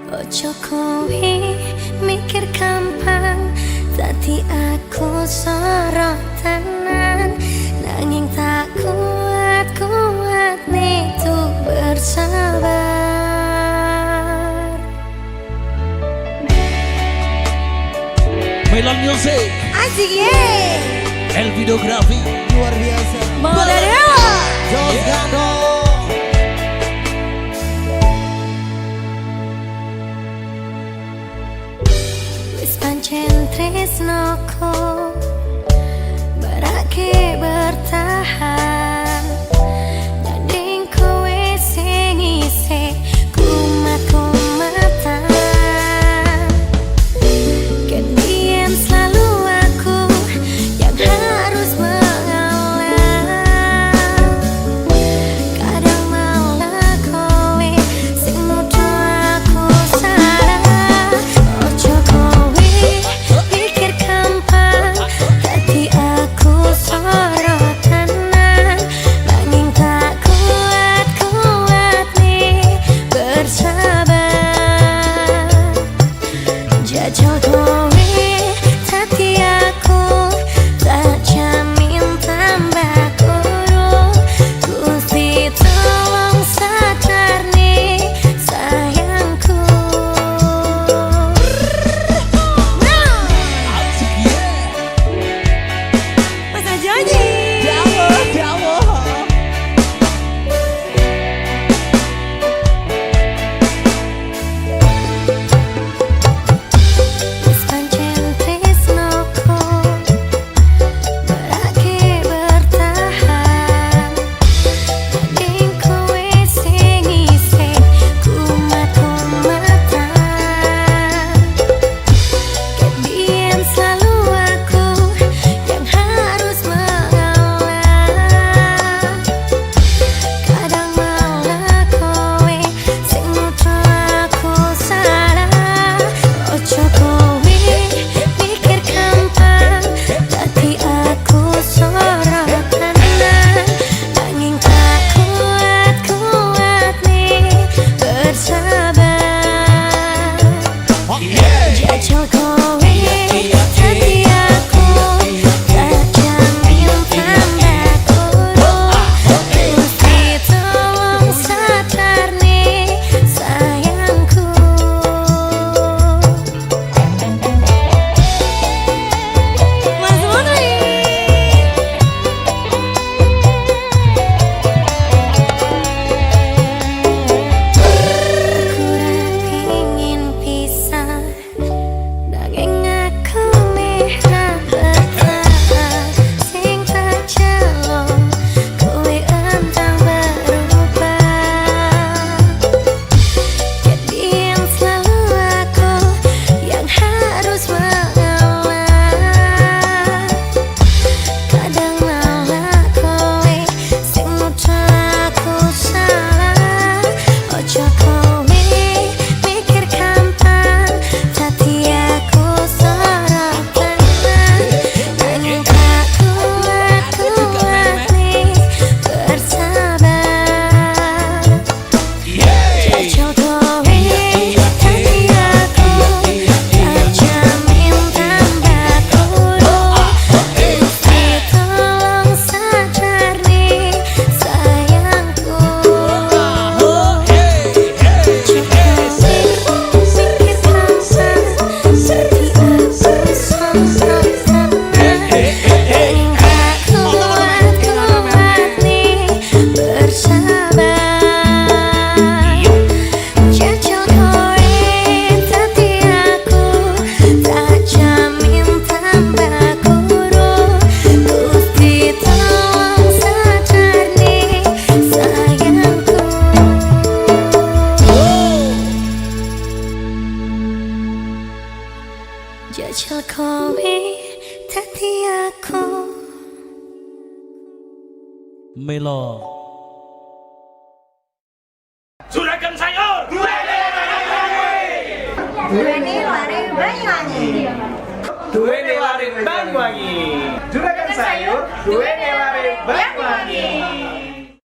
Ojo kowe mikir gampang, dadi aku sorot tenan. Nanging tak kuat nih tuh bersabar. Melon Music Asik ye. El Videografi luar biasa. Modern Jos Gandong. wis pancen tresnoku barake bertahan. Nanding kowe sing isih kumat-kumatan. Kemudian selalu aku yang harus mengalah. Kadang malah kowe sing nuduh aku salah. Ojo kowe pikir gampang, dadi aku sorot tenan. Nanging tak kuat nih bersabar. Jajal kowe dadi aku, tak jamin tambah kurung. Gusti tolong sadar nih sayangku. Masa janji wis pancen tresnoku barake bertahan. Nanding kowe sing isih kumat-kumatan. Kemudian selalu aku yang harus mengalah. Kadang malah kowe sing nuduh aku salah. Ojo kowe mikir gampang, dadi aku sorot tenan. Nanging tak kuat nih bersabar. Jajal kowe dadi aku, tak jamin tambah kurung. Gusti tolong sadar nih sayangku. Mas Mutri kurang pingin pisah, nanging aku meh ra bertahan. Sing tak jaluk kowe entang berubah. Kemudian selalu aku yang harus mengalah. Kadang malah kowe sing nuduh aku salah. Ojo kowe mikir gampang, dadi aku sorot tenan. Nanging tak kuat nih bersabar. Jajal kowe dadi aku, tak jamin tambah kurung. Gusti tolong sadar nih sayangku. Jajal kowe dadi aku. Melo Juragan sayur, Duweni lare Banyuwangi. duweni lare Banyuwangi. Juragan sayur, duweni lare Banyuwangi.